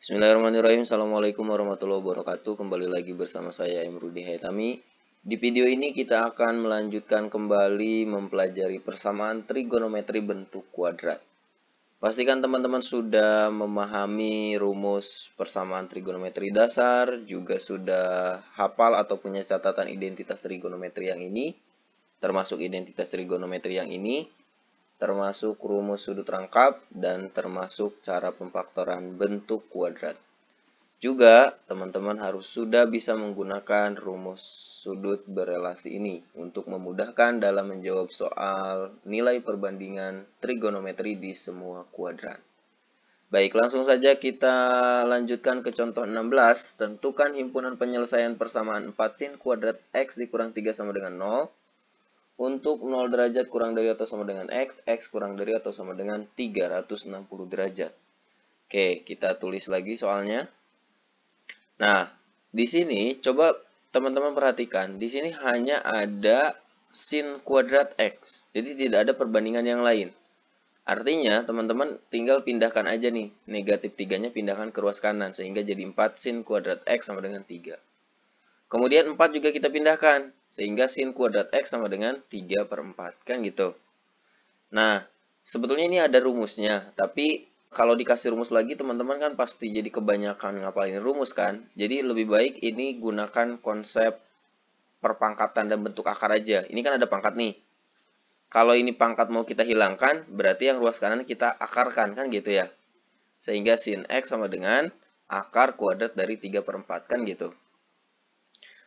Bismillahirrahmanirrahim. Assalamualaikum warahmatullahi wabarakatuh. Kembali lagi bersama saya Imrudi Haitami. Di video ini kita akan melanjutkan kembali mempelajari persamaan trigonometri bentuk kuadrat. Pastikan teman-teman sudah memahami rumus persamaan trigonometri dasar, juga sudah hafal atau punya catatan identitas trigonometri yang ini, termasuk identitas trigonometri yang ini, termasuk rumus sudut rangkap, dan termasuk cara pemfaktoran bentuk kuadrat. Juga, teman-teman harus sudah bisa menggunakan rumus sudut berelasi ini untuk memudahkan dalam menjawab soal nilai perbandingan trigonometri di semua kuadran. Baik, langsung saja kita lanjutkan ke contoh 16. Tentukan himpunan penyelesaian persamaan 4 sin kuadrat x dikurang 3 sama dengan 0 untuk 0 derajat kurang dari atau sama dengan x kurang dari atau sama dengan 360 derajat. Oke, kita tulis lagi soalnya. Nah, di sini coba teman-teman perhatikan, di sini hanya ada sin kuadrat x. Jadi tidak ada perbandingan yang lain. Artinya, teman-teman tinggal pindahkan aja nih, negatif 3-nya pindahkan ke ruas kanan, sehingga jadi 4 sin kuadrat x sama dengan 3. Kemudian 4 juga kita pindahkan, sehingga sin kuadrat x sama dengan 3/4, kan gitu. Nah, sebetulnya ini ada rumusnya, tapi kalau dikasih rumus lagi, teman-teman kan pasti jadi kebanyakan ngapalin rumus kan. Jadi lebih baik ini gunakan konsep perpangkatan dan bentuk akar aja. Ini kan ada pangkat nih. Kalau ini pangkat mau kita hilangkan, berarti yang ruas kanan kita akarkan kan gitu ya. Sehingga sin x sama dengan akar kuadrat dari 3/4 kan gitu.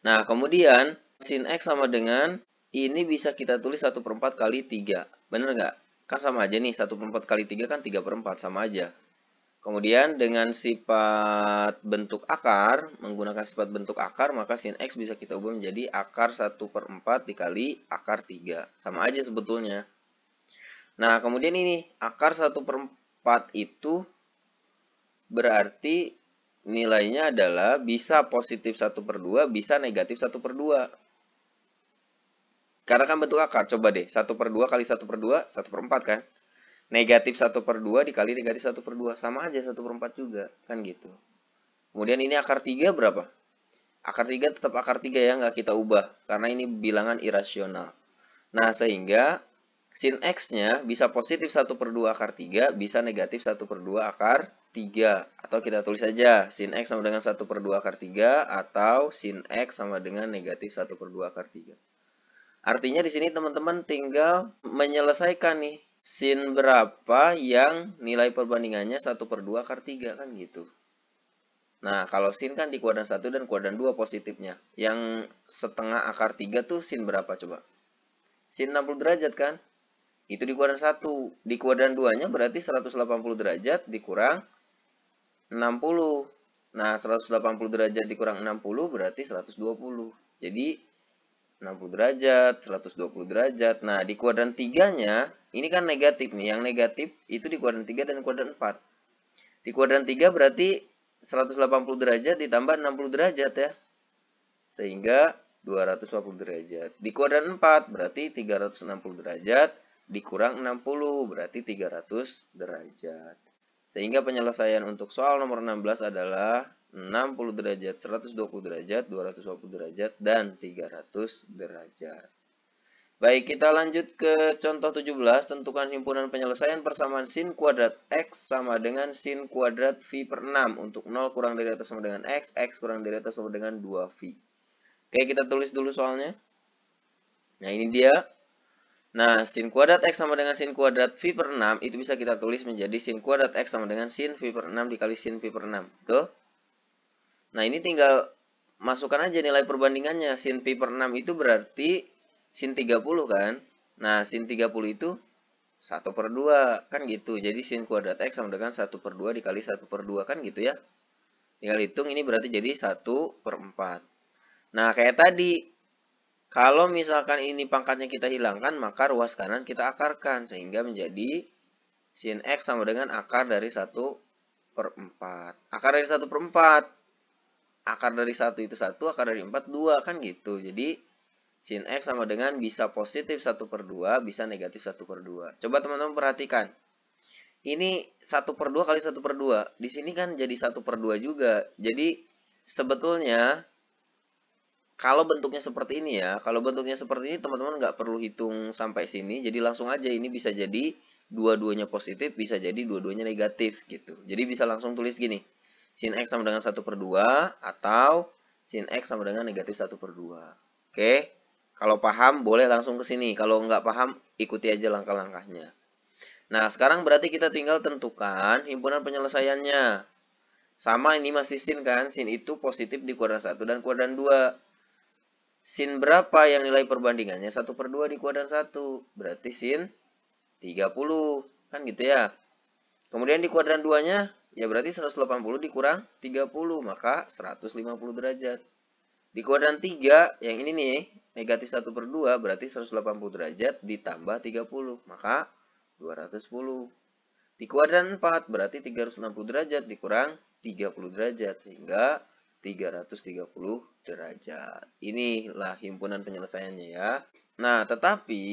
Nah, kemudian sin x sama dengan ini bisa kita tulis 1/4 kali 3. Bener nggak? Kan sama aja nih, 1/4 kali 3 kan 3/4, sama aja. Kemudian dengan sifat bentuk akar, menggunakan sifat bentuk akar, maka sin x bisa kita ubah menjadi akar 1/4 dikali akar 3. Sama aja sebetulnya. Nah, kemudian ini, akar 1/4 itu berarti nilainya adalah bisa positif 1/2, bisa negatif 1/2. Karena kan bentuk akar, coba deh, 1/2 kali 1/2, 1/4 kan? Negatif 1/2 dikali negatif 1/2, sama aja 1/4 juga, kan gitu. Kemudian ini akar 3 berapa? Akar 3 tetap akar 3 ya, nggak kita ubah, karena ini bilangan irasional. Nah, sehingga sin x-nya bisa positif 1/2 akar 3, bisa negatif 1/2 akar 3. Atau kita tulis saja, sin x sama dengan 1/2 akar 3, atau sin x sama dengan negatif 1/2 akar 3. Artinya di sini teman-teman tinggal menyelesaikan nih, sin berapa yang nilai perbandingannya 1/2 akar 3 kan gitu. Nah, kalau sin kan di kuadran 1 dan kuadran 2 positifnya. Yang setengah akar 3 tuh sin berapa coba? Sin 60 derajat kan? Itu di kuadran 1. Di kuadran 2-nya berarti 180 derajat dikurang 60. Nah, 180 derajat dikurang 60 berarti 120. Jadi 60 derajat, 120 derajat. Nah, di kuadran 3-nya, ini kan negatif nih. Yang negatif itu di kuadran 3 dan kuadran 4. Di kuadran 3 berarti 180 derajat ditambah 60 derajat ya. Sehingga 240 derajat. Di kuadran 4 berarti 360 derajat dikurang 60 berarti 300 derajat. Sehingga penyelesaian untuk soal nomor 16 adalah 60 derajat, 120 derajat, 220 derajat, dan 300 derajat. Baik, kita lanjut ke contoh 17. Tentukan himpunan penyelesaian persamaan sin kuadrat x sama dengan sin kuadrat v/6 untuk 0 kurang dari atau sama dengan x kurang dari atau sama dengan 2v. Oke, kita tulis dulu soalnya. Nah, ini dia. Nah, sin kuadrat x sama dengan sin kuadrat v/6 itu bisa kita tulis menjadi sin kuadrat x sama dengan sin v/6 dikali sin v/6. Tuh. Nah, ini tinggal masukkan aja nilai perbandingannya. Sin v/6 itu berarti sin 30 kan? Nah, sin 30 itu 1/2 kan gitu. Jadi sin kuadrat x sama dengan 1/2 dikali 1/2 kan gitu ya. Tinggal hitung, ini berarti jadi 1/4. Nah, kayak tadi, kalau misalkan ini pangkatnya kita hilangkan, maka ruas kanan kita akarkan. Sehingga menjadi sin x sama dengan akar dari 1/4. Akar dari 1/4. Akar dari 1 itu 1, akar dari 4, 2. Kan gitu. Jadi, sin x sama dengan bisa positif 1/2, bisa negatif 1/2. Coba teman-teman perhatikan. Ini 1/2 kali 1/2. Di sini kan jadi 1/2 juga. Jadi sebetulnya kalau bentuknya seperti ini ya, kalau bentuknya seperti ini teman-teman nggak perlu hitung sampai sini, jadi langsung aja ini bisa jadi dua-duanya positif, bisa jadi dua-duanya negatif gitu. Jadi bisa langsung tulis gini, sin X sama dengan 1/2 atau sin X sama dengan negatif 1/2. Oke, kalau paham boleh langsung ke sini, kalau nggak paham ikuti aja langkah-langkahnya. Nah, sekarang berarti kita tinggal tentukan himpunan penyelesaiannya. Sama ini masih sin kan, sin itu positif di kuadran 1 dan kuadran 2. Sin berapa yang nilai perbandingannya? 1/2 di kuadran 1. Berarti sin 30. Kan gitu ya. Kemudian di kuadran 2-nya, ya berarti 180 dikurang 30. Maka 150 derajat. Di kuadran 3, yang ini nih, negatif 1/2, berarti 180 derajat ditambah 30. Maka 210. Di kuadran 4, berarti 360 derajat dikurang 30 derajat. Sehingga 330 derajat. Inilah himpunan penyelesaiannya ya. Nah, tetapi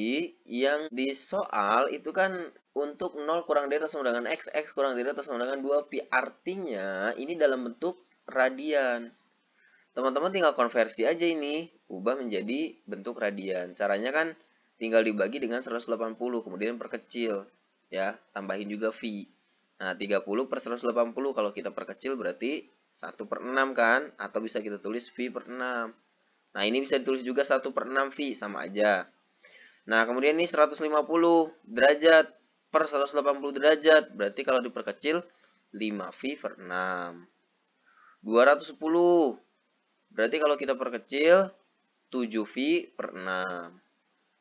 yang di soal itu kan untuk 0 kurang dari atau sama dengan X, X kurang dari atau sama dengan 2pi. Artinya ini dalam bentuk radian. Teman-teman tinggal konversi aja ini, ubah menjadi bentuk radian. Caranya kan tinggal dibagi dengan 180, kemudian perkecil. Ya, tambahin juga V. Nah, 30 per 180 kalau kita perkecil berarti 1/6 kan? Atau bisa kita tulis V per 6. Nah, ini bisa ditulis juga 1/6 V, sama aja. Nah, kemudian ini 150 derajat per 180 derajat. Berarti kalau diperkecil 5V per 6. 210. Berarti kalau kita perkecil 7V per 6.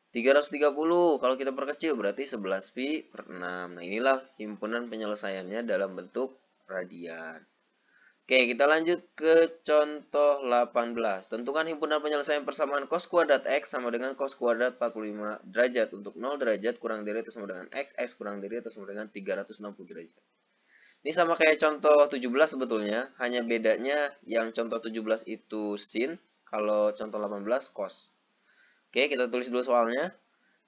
330 kalau kita perkecil berarti 11V per 6. Nah, inilah himpunan penyelesaiannya dalam bentuk radian. Oke, kita lanjut ke contoh 18. Tentukan himpunan penyelesaian persamaan cos kuadrat X sama dengan cos kuadrat 45 derajat. Untuk 0 derajat kurang dari atau sama dengan X, X kurang dari atau sama dengan 360 derajat. Ini sama kayak contoh 17 sebetulnya, hanya bedanya yang contoh 17 itu sin, kalau contoh 18 cos. Oke, kita tulis dulu soalnya.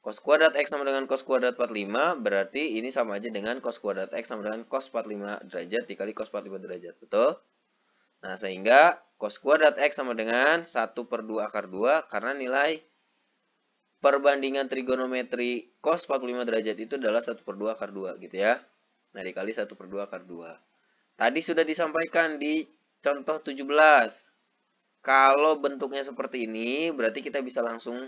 Cos kuadrat X sama dengan cos kuadrat 45, berarti ini sama aja dengan cos kuadrat X sama dengan cos 45 derajat dikali cos 45 derajat. Betul? Nah, sehingga cos kuadrat X sama dengan 1/2 akar 2, karena nilai perbandingan trigonometri cos 45 derajat itu adalah 1/2 akar 2, gitu ya. Nah, dikali 1/2 akar 2. Tadi sudah disampaikan di contoh 17. Kalau bentuknya seperti ini, berarti kita bisa langsung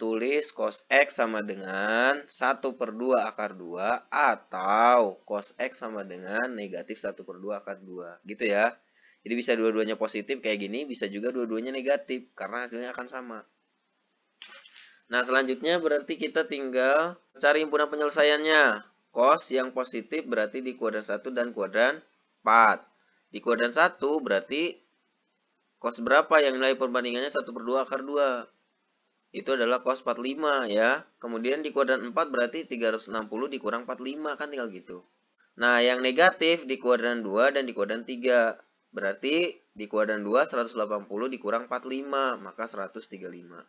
tulis cos X sama dengan 1/2 akar 2 atau cos X sama dengan negatif 1/2 akar 2. Gitu ya. Jadi bisa dua-duanya positif kayak gini, bisa juga dua-duanya negatif karena hasilnya akan sama. Nah, selanjutnya berarti kita tinggal cari himpunan penyelesaiannya. Cos yang positif berarti di kuadran 1 dan kuadran 4. Di kuadran 1 berarti cos berapa yang nilai perbandingannya 1/2 akar 2. Itu adalah cos 45 ya. Kemudian di kuadran 4 berarti 360 dikurang 45 kan tinggal gitu. Nah, yang negatif di kuadran 2 dan di kuadran 3. Berarti di kuadran 2 180 dikurang 45, maka 135.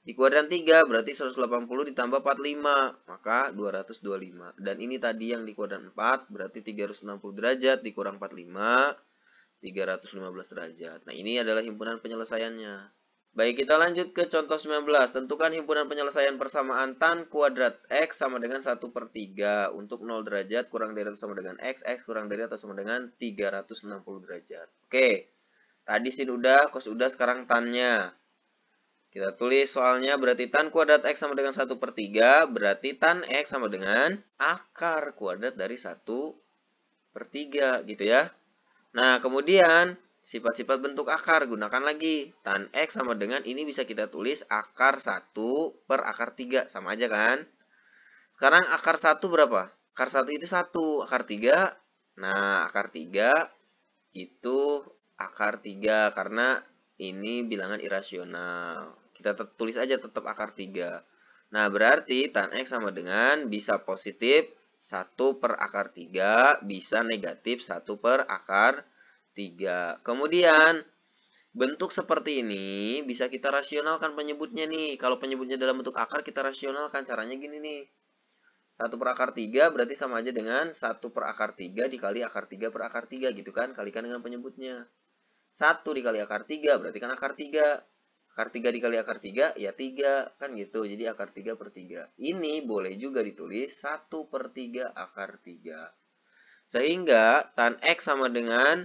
Di kuadran 3 berarti 180 ditambah 45, maka 225. Dan ini tadi yang di kuadran 4 berarti 360 derajat dikurang 45, 315 derajat. Nah, ini adalah himpunan penyelesaiannya. Baik, kita lanjut ke contoh 19. Tentukan himpunan penyelesaian persamaan tan kuadrat X sama dengan 1/3. Untuk 0 derajat kurang dari atau sama dengan X, X kurang dari atau sama dengan 360 derajat. Oke, tadi sin udah, cos udah, sekarang tannya. Kita tulis soalnya berarti tan kuadrat X sama dengan 1/3. Berarti tan X sama dengan akar kuadrat dari 1/3 gitu ya. Nah, kemudian sifat-sifat bentuk akar, gunakan lagi. Tan X sama dengan ini bisa kita tulis akar 1 per akar 3. Sama aja kan? Sekarang akar 1 berapa? Akar 1 itu 1. Akar 3, nah akar 3 itu akar 3. Karena ini bilangan irasional. Kita tulis aja tetap akar 3. Nah, berarti tan X sama dengan bisa positif 1 per akar 3, bisa negatif 1 per akar 3. Kemudian, bentuk seperti ini bisa kita rasionalkan penyebutnya nih. Kalau penyebutnya dalam bentuk akar, kita rasionalkan. Caranya gini nih. 1 per akar 3 berarti sama aja dengan 1 per akar 3 dikali akar 3 per akar 3 gitu kan. Kalikan dengan penyebutnya. 1 dikali akar 3 berarti kan akar 3. Akar 3 dikali akar 3 ya 3 kan gitu. Jadi akar 3 per 3. Ini boleh juga ditulis 1 per 3 akar 3. Sehingga tan X sama dengan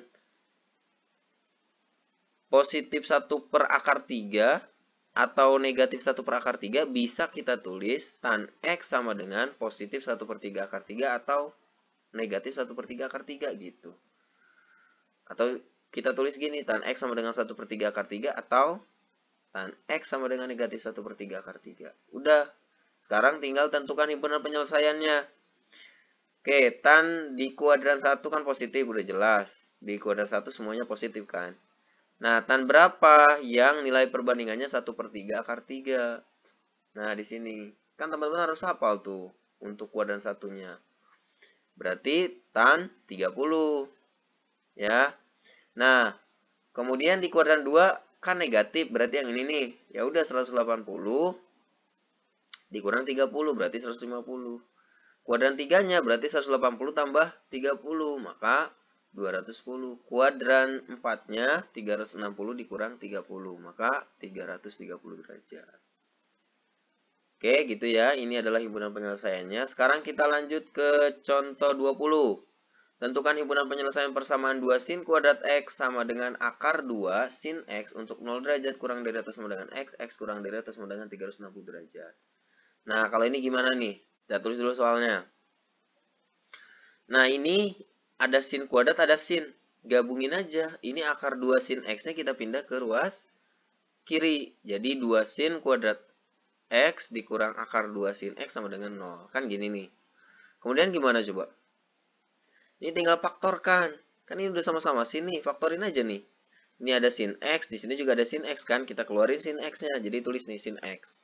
positif 1 per akar 3 atau negatif 1 per akar 3 bisa kita tulis tan X sama dengan positif 1 per 3 akar 3 atau negatif 1 per 3 akar 3 gitu. Atau kita tulis gini, tan X sama dengan 1 per 3 akar 3 atau tan X sama dengan negatif 1 per 3 akar 3. Udah, sekarang tinggal tentukan himpunan penyelesaiannya. Oke, tan di kuadran 1 kan positif, udah jelas. Di kuadran 1 semuanya positif kan. Nah, tan berapa yang nilai perbandingannya 1 per 3 akar 3? Nah, di sini. Kan teman-teman harus hafal tuh untuk kuadran satunya. Berarti tan 30. Ya. Nah, kemudian di kuadran 2 kan negatif, berarti yang ini nih. Ya udah 180 dikurang 30 berarti 150. Kuadran 3-nya berarti 180 tambah 30, maka 210. Kuadran 4-nya 360 dikurang 30, maka 330 derajat. Oke, gitu ya. Ini adalah himpunan penyelesaiannya. Sekarang kita lanjut ke contoh 20. Tentukan himpunan penyelesaian persamaan 2 sin kuadrat X sama dengan akar 2 sin X untuk 0 derajat kurang dari atau sama dengan X kurang dari atau sama dengan 360 derajat. Nah, kalau ini gimana nih? Kita tulis dulu soalnya. Nah, ini ada sin kuadrat, ada sin. Gabungin aja. Ini akar 2 sin X-nya kita pindah ke ruas kiri. Jadi 2 sin kuadrat X dikurang akar 2 sin X sama dengan 0. Kan gini nih. Kemudian gimana coba? Ini tinggal faktorkan. Kan ini udah sama-sama sin nih. Faktorin aja nih. Ini ada sin X. Di sini juga ada sin X kan. Kita keluarin sin X-nya. Jadi tulis nih sin X.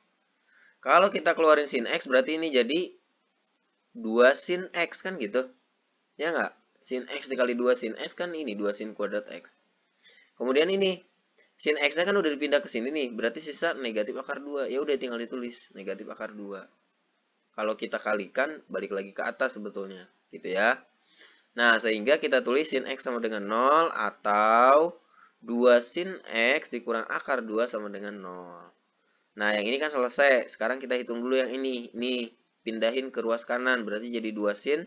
Kalau kita keluarin sin X berarti ini jadi 2 sin X kan gitu. Ya nggak? Sin X dikali 2 sin X kan ini 2 sin kuadrat X. Kemudian ini sin X-nya kan udah dipindah ke sini nih. Berarti sisa negatif akar 2. Ya udah tinggal ditulis negatif akar 2. Kalau kita kalikan balik lagi ke atas sebetulnya. Gitu ya. Nah, sehingga kita tulis sin X sama dengan 0 atau 2 sin X dikurang akar 2 sama dengan 0. Nah, yang ini kan selesai. Sekarang kita hitung dulu yang ini. Nih, pindahin ke ruas kanan. Berarti jadi 2 sin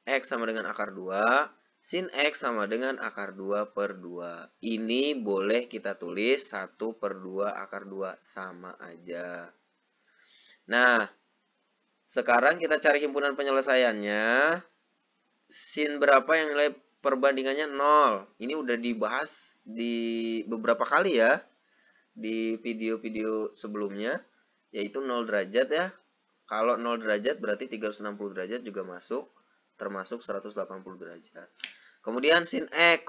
X sama dengan akar 2. Sin X sama dengan akar 2 per 2. Ini boleh kita tulis 1 per 2 akar 2. Sama aja. Nah, sekarang kita cari himpunan penyelesaiannya. Sin berapa yang nilai perbandingannya 0. Ini udah dibahas di beberapa kali ya. Di video-video sebelumnya. Yaitu 0 derajat ya. Kalau 0 derajat berarti 360 derajat juga masuk. Termasuk 180 derajat. Kemudian sin X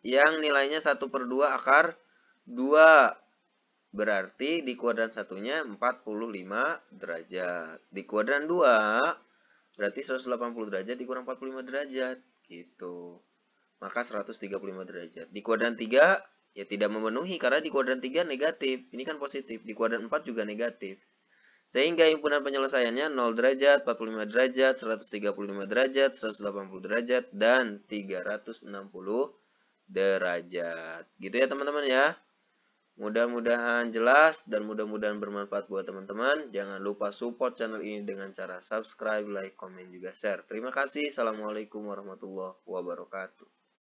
yang nilainya 1 per 2 akar 2. Berarti di kuadran satunya 45 derajat. Di kuadran 2 berarti 180 derajat dikurang 45 derajat. Gitu. Maka 135 derajat. Di kuadran 3 ya tidak memenuhi karena di kuadran 3 negatif. Ini kan positif. Di kuadran 4 juga negatif. Sehingga himpunan penyelesaiannya 0 derajat, 45 derajat, 135 derajat, 180 derajat, dan 360 derajat. Gitu ya teman-teman ya. Mudah-mudahan jelas dan mudah-mudahan bermanfaat buat teman-teman. Jangan lupa support channel ini dengan cara subscribe, like, komen, juga share. Terima kasih. Assalamualaikum warahmatullahi wabarakatuh.